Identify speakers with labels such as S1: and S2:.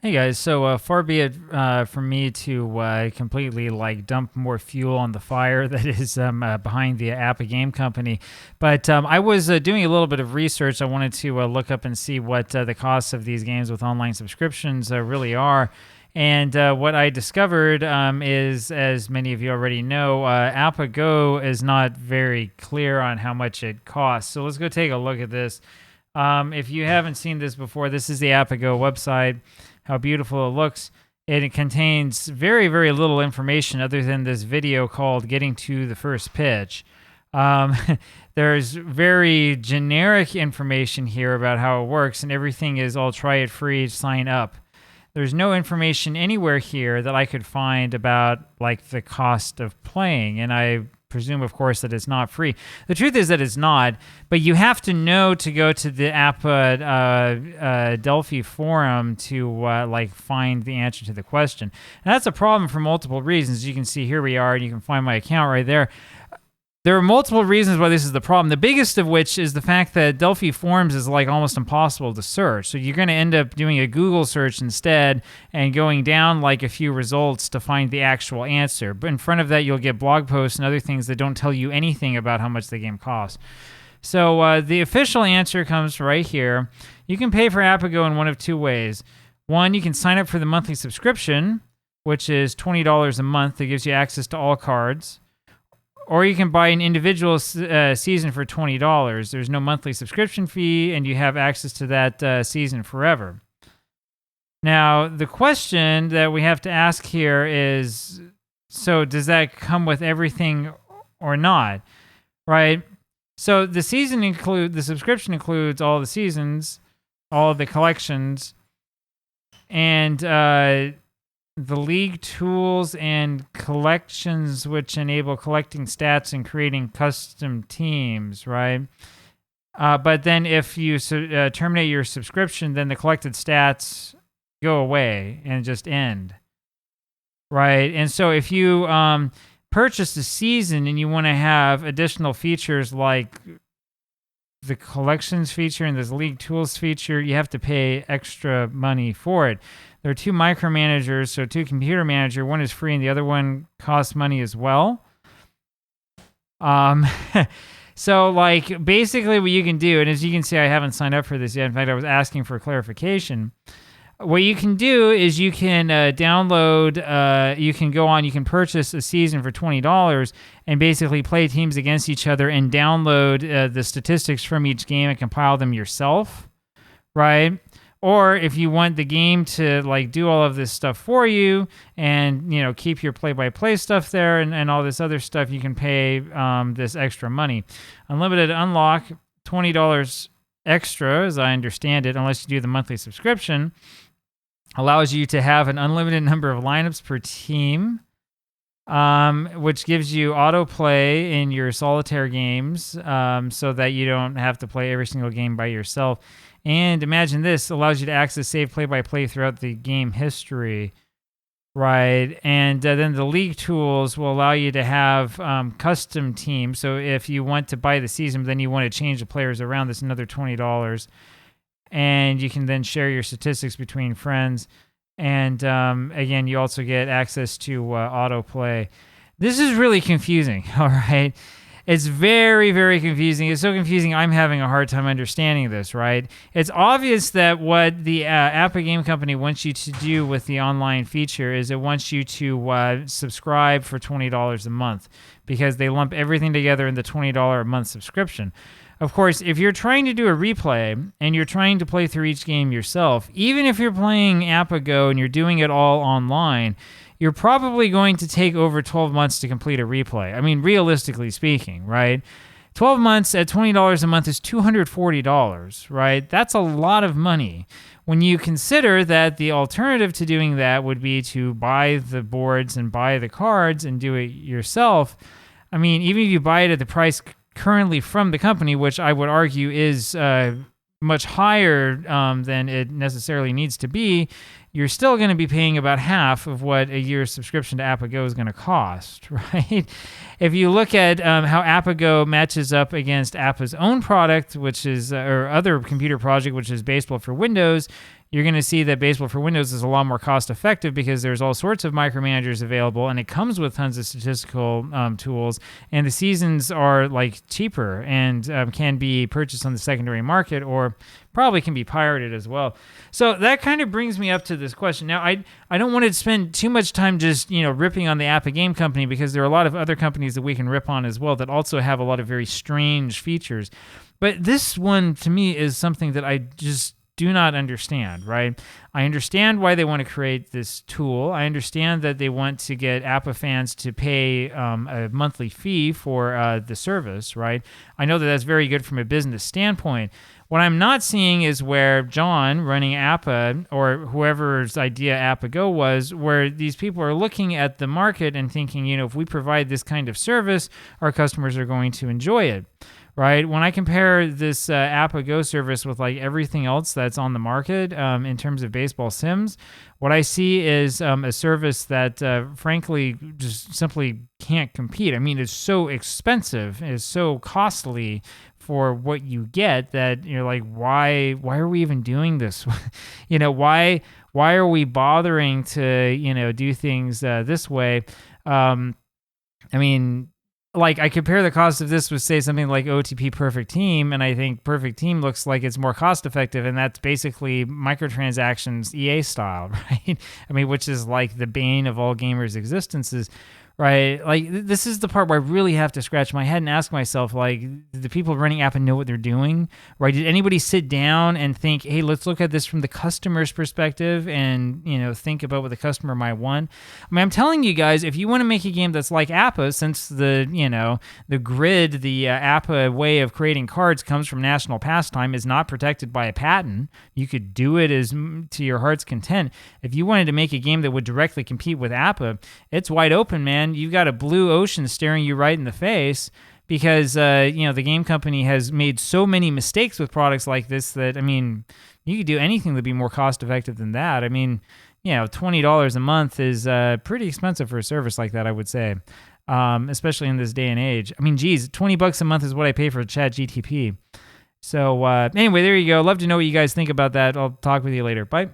S1: Hey guys, so far be it from me to completely like dump more fuel on the fire that is behind the APBA game company, but I was doing a little bit of research. I wanted to look up and see what the costs of these games with online subscriptions really are. And what I discovered is, as many of you already know, APBA Go is not very clear on how much it costs. So let's go take a look at this. If you haven't seen this before, this is the APBA Go website. How beautiful it looks. It contains very, very little information other than this video called Getting to the First Pitch. There's very generic information here about how it works, and everything is all try it free, sign up. There's no information anywhere here that I could find about like the cost of playing, and I presume, of course, that it's not free. The truth is that it's not, but you have to know to go to the APBA Delphi forum to like find the answer to the question. And that's a problem for multiple reasons. You can see here we are, and you can find my account right there. There are multiple reasons why this is the problem. The biggest of which is the fact that Delphi Forums is like almost impossible to search. So you're going to end up doing a Google search instead and going down like a few results to find the actual answer. But in front of that, you'll get blog posts and other things that don't tell you anything about how much the game costs. So the official answer comes right here. You can pay for APBA Go in one of two ways. One, you can sign up for the monthly subscription, which is $20 a month. That gives you access to all cards. Or you can buy an individual season for $20. There's no monthly subscription fee, and you have access to that season forever. Now, the question that we have to ask here is, so does that come with everything or not? Right? So the subscription includes all the seasons, all of the collections, and the league tools and collections, which enable collecting stats and creating custom teams, right? But then if you terminate your subscription, then the collected stats go away and just end, right? And so if you purchase a season and you want to have additional features like the collections feature and this league tools feature, you have to pay extra money for it. There are two micromanagers, so two computer manager. One is free and the other one costs money as well. So like basically what you can do, and as you can see, I haven't signed up for this yet. In fact, I was asking for clarification. What you can do is you can download, you can go on, you can purchase a season for $20 and basically play teams against each other and download the statistics from each game and compile them yourself, right? Or if you want the game to like do all of this stuff for you and, you know, keep your play-by-play stuff there and all this other stuff, you can pay this extra money. Unlimited unlock, $20 extra, as I understand it, unless you do the monthly subscription, allows you to have an unlimited number of lineups per team, which gives you autoplay in your solitaire games so that you don't have to play every single game by yourself. And imagine this, allows you to access save play-by-play throughout the game history, right? And then the league tools will allow you to have custom teams. So if you want to buy the season, then you want to change the players around, that's another $20. And you can then share your statistics between friends. And again, you also get access to autoplay. This is really confusing, all right? It's very, very confusing. It's so confusing, I'm having a hard time understanding this, right? It's obvious that what the APBA Game Company wants you to do with the online feature is it wants you to subscribe for $20 a month because they lump everything together in the $20 a month subscription. Of course, if you're trying to do a replay and you're trying to play through each game yourself, even if you're playing APBA Go and you're doing it all online, you're probably going to take over 12 months to complete a replay. I mean, realistically speaking, right? 12 months at $20 a month is $240, right? That's a lot of money. When you consider that the alternative to doing that would be to buy the boards and buy the cards and do it yourself, I mean, even if you buy it at the price currently from the company, which I would argue is much higher than it necessarily needs to be, you're still going to be paying about half of what a year's subscription to APBA Go is going to cost, right? If you look at how APBA Go matches up against APBA's own product, which is, or other computer project, which is Baseball for Windows, you're going to see that Baseball for Windows is a lot more cost effective because there's all sorts of micromanagers available, and it comes with tons of statistical tools, and the seasons are like cheaper and can be purchased on the secondary market, or probably can be pirated as well. So that kind of brings me up to this question. Now, I don't want to spend too much time just, ripping on the APBA game company, because there are a lot of other companies that we can rip on as well that also have a lot of very strange features. But this one, to me, is something that I just do not understand, right? I understand why they want to create this tool. I understand that they want to get APBA fans to pay a monthly fee for the service, right? I know that that's very good from a business standpoint. What I'm not seeing is where John, running APBA, or whoever's idea APBA Go was, where these people are looking at the market and thinking, if we provide this kind of service, our customers are going to enjoy it. Right? When I compare this APBA Go service with like everything else that's on the market in terms of baseball sims, what I see is a service that frankly just simply can't compete. I mean, it's so expensive, it's so costly for what you get that you're like, why are we even doing this? Why are we bothering to do things this way? Like, I compare the cost of this with, say, something like OOTP Perfect Team, and I think Perfect Team looks like it's more cost-effective, and that's basically microtransactions EA style, right? Which is like the bane of all gamers' existences, right? Like, this is the part where I really have to scratch my head and ask myself, like, do the people running APBA know what they're doing, right? Did anybody sit down and think, hey, let's look at this from the customer's perspective and, think about what the customer might want? I'm telling you guys, if you want to make a game that's like APBA, since the grid, the APBA way of creating cards comes from National Pastime, is not protected by a patent, you could do it as to your heart's content. If you wanted to make a game that would directly compete with APBA, it's wide open, man. You've got a blue ocean staring you right in the face, because the game company has made so many mistakes with products like this that you could do anything to be more cost effective than that. $20 a month is pretty expensive for a service like that, I would say, especially in this day and age. Geez, $20 a month is what I pay for ChatGTP. So anyway, there you go. Love to know what you guys think about that. I'll talk with you later. Bye.